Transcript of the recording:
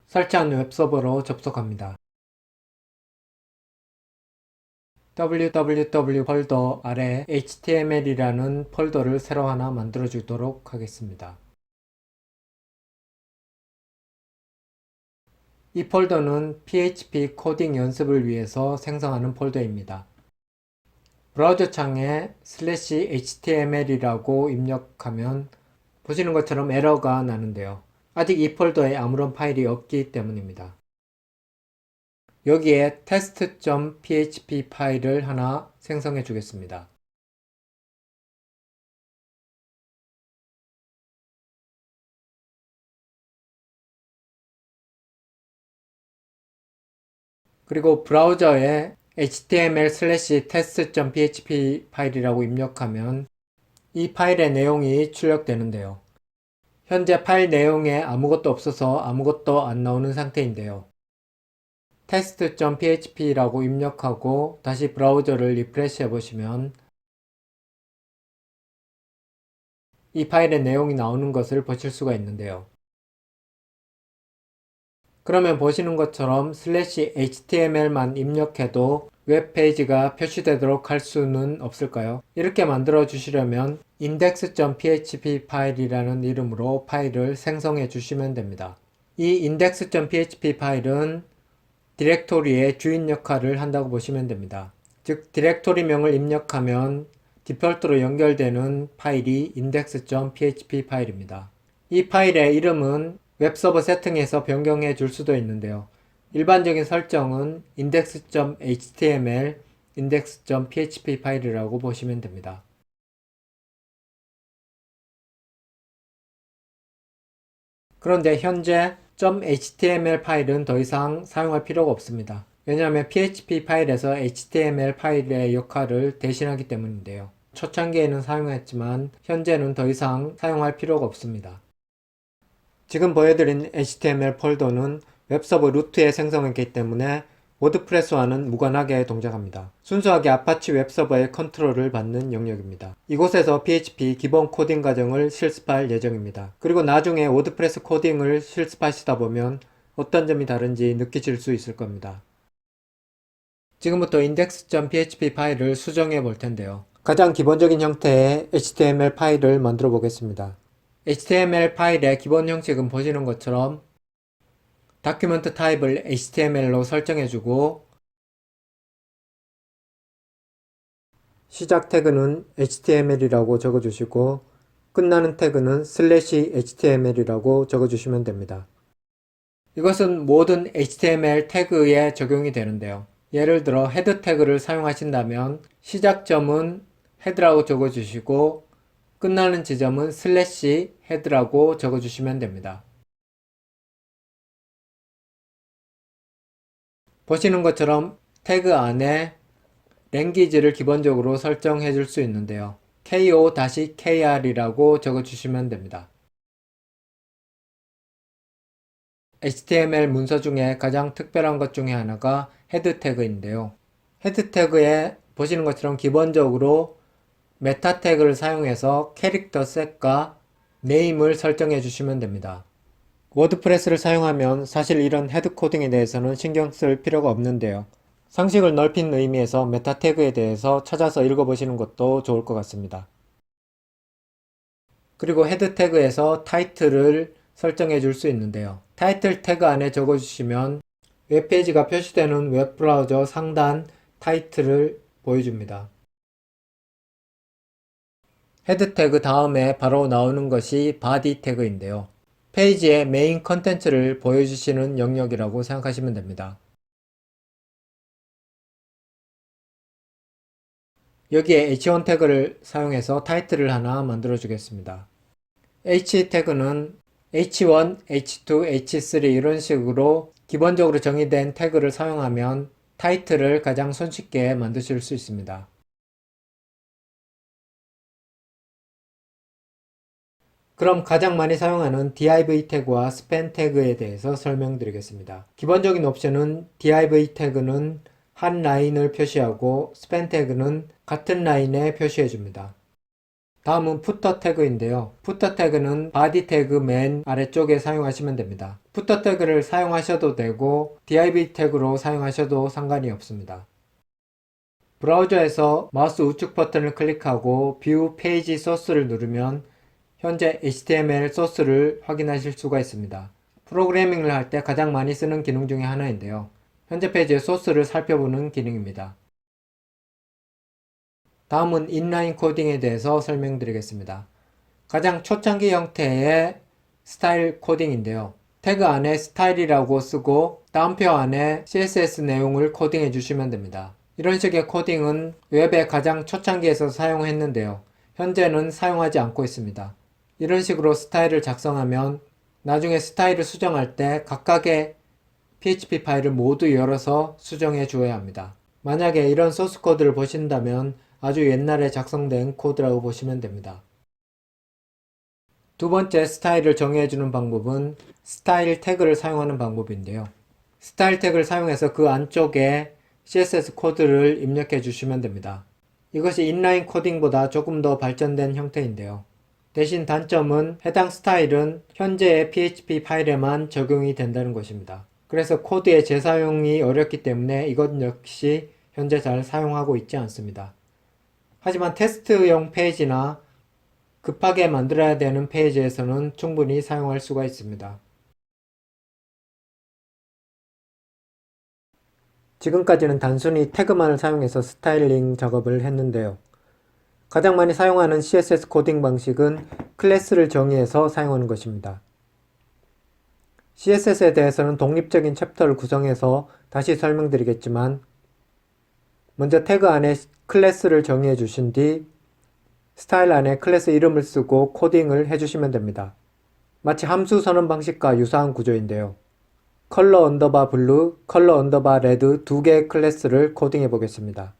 설치한 웹서버로 접속합니다. www 폴더 아래 html이라는 폴더를 새로 하나 만들어 주도록 하겠습니다. 이 폴더는 PHP 코딩 연습을 위해서 생성하는 폴더입니다. 브라우저 창에 /html이라고 입력하면 보시는 것처럼 에러가 나는데요. 아직 이 폴더에 아무런 파일이 없기 때문입니다. 여기에 test.php 파일을 하나 생성해 주겠습니다. 그리고 브라우저에 html/test.php 파일이라고 입력하면 이 파일의 내용이 출력되는데요. 현재 파일 내용에 아무것도 없어서 아무것도 안 나오는 상태인데요. test.php라고 입력하고 다시 브라우저를 리프레시 해보시면 이 파일의 내용이 나오는 것을 보실 수가 있는데요. 그러면 보시는 것처럼 /html만 입력해도 웹페이지가 표시되도록 할 수는 없을까요? 이렇게 만들어 주시려면 index.php 파일이라는 이름으로 파일을 생성해 주시면 됩니다. 이 index.php 파일은 디렉토리의 주인 역할을 한다고 보시면 됩니다. 즉 디렉토리명을 입력하면 디폴트로 연결되는 파일이 index.php 파일입니다. 이 파일의 이름은 웹서버 세팅에서 변경해 줄 수도 있는데요. 일반적인 설정은 index.html, index.php 파일이라고 보시면 됩니다. 그런데 현재 .html 파일은 더 이상 사용할 필요가 없습니다. 왜냐하면 PHP 파일에서 HTML 파일의 역할을 대신하기 때문인데요. 초창기에는 사용했지만 현재는 더 이상 사용할 필요가 없습니다. 지금 보여드린 HTML 폴더는 웹서버 루트에 생성했기 때문에 워드프레스와는 무관하게 동작합니다. 순수하게 아파치 웹서버의 컨트롤을 받는 영역입니다. 이곳에서 PHP 기본 코딩 과정을 실습할 예정입니다. 그리고 나중에 워드프레스 코딩을 실습하시다 보면 어떤 점이 다른지 느끼실 수 있을 겁니다. 지금부터 index.php 파일을 수정해 볼 텐데요. 가장 기본적인 형태의 HTML 파일을 만들어 보겠습니다. HTML 파일의 기본 형식은 보시는 것처럼 다큐멘트 타입을 HTML로 설정해주고 시작 태그는 HTML이라고 적어주시고 끝나는 태그는 /HTML이라고 적어주시면 됩니다. 이것은 모든 HTML 태그에 적용이 되는데요. 예를 들어 헤드 태그를 사용하신다면 시작점은 헤드라고 적어주시고 끝나는 지점은 /헤드라고 적어주시면 됩니다. 보시는 것처럼 태그 안에 랭귀지를 기본적으로 설정해 줄 수 있는데요. ko-kr이라고 적어주시면 됩니다. HTML 문서 중에 가장 특별한 것 중에 하나가 헤드 태그인데요. 헤드 태그에 보시는 것처럼 기본적으로 메타 태그를 사용해서 캐릭터 셋과 네임을 설정해 주시면 됩니다. 워드프레스를 사용하면 사실 이런 헤드 코딩에 대해서는 신경 쓸 필요가 없는데요. 상식을 넓힌 의미에서 메타 태그에 대해서 찾아서 읽어보시는 것도 좋을 것 같습니다. 그리고 헤드 태그에서 타이틀을 설정해 줄 수 있는데요. 타이틀 태그 안에 적어주시면 웹페이지가 표시되는 웹브라우저 상단 타이틀을 보여줍니다. 헤드 태그 다음에 바로 나오는 것이 바디 태그인데요. 페이지의 메인 컨텐츠를 보여주시는 영역이라고 생각하시면 됩니다. 여기에 h1 태그를 사용해서 타이틀을 하나 만들어 주겠습니다. h 태그는 h1, h2, h3 이런 식으로 기본적으로 정의된 태그를 사용하면 타이틀을 가장 손쉽게 만드실 수 있습니다. 그럼 가장 많이 사용하는 div 태그와 span 태그에 대해서 설명드리겠습니다. 기본적인 옵션은 div 태그는 한 라인을 표시하고 span 태그는 같은 라인에 표시해 줍니다. 다음은 푸터 태그인데요. 푸터 태그는 바디 태그 맨 아래쪽에 사용하시면 됩니다. 푸터 태그를 사용하셔도 되고 div 태그로 사용하셔도 상관이 없습니다. 브라우저에서 마우스 우측 버튼을 클릭하고 뷰 페이지 소스를 누르면 현재 HTML 소스를 확인하실 수가 있습니다. 프로그래밍을 할 때 가장 많이 쓰는 기능 중에 하나인데요. 현재 페이지의 소스를 살펴보는 기능입니다. 다음은 인라인 코딩에 대해서 설명드리겠습니다. 가장 초창기 형태의 스타일 코딩인데요. 태그 안에 스타일이라고 쓰고 다운표 안에 CSS 내용을 코딩해 주시면 됩니다. 이런 식의 코딩은 웹의 가장 초창기에서 사용했는데요. 현재는 사용하지 않고 있습니다. 이런 식으로 스타일을 작성하면 나중에 스타일을 수정할 때 각각의 PHP 파일을 모두 열어서 수정해 주어야 합니다. 만약에 이런 소스 코드를 보신다면 아주 옛날에 작성된 코드라고 보시면 됩니다. 두 번째 스타일을 정의해주는 방법은 스타일 태그를 사용하는 방법인데요. 스타일 태그를 사용해서 그 안쪽에 CSS 코드를 입력해 주시면 됩니다. 이것이 인라인 코딩보다 조금 더 발전된 형태인데요. 대신 단점은 해당 스타일은 현재의 PHP 파일에만 적용이 된다는 것입니다. 그래서 코드의 재사용이 어렵기 때문에 이것 역시 현재 잘 사용하고 있지 않습니다. 하지만 테스트용 페이지나 급하게 만들어야 되는 페이지에서는 충분히 사용할 수가 있습니다. 지금까지는 단순히 태그만을 사용해서 스타일링 작업을 했는데요. 가장 많이 사용하는 CSS 코딩 방식은 클래스를 정의해서 사용하는 것입니다. CSS에 대해서는 독립적인 챕터를 구성해서 다시 설명드리겠지만 먼저 태그 안에 클래스를 정의해 주신 뒤 스타일 안에 클래스 이름을 쓰고 코딩을 해주시면 됩니다. 마치 함수 선언 방식과 유사한 구조인데요. 컬러 언더바 블루, 컬러 언더바 레드 두 개의 클래스를 코딩해 보겠습니다.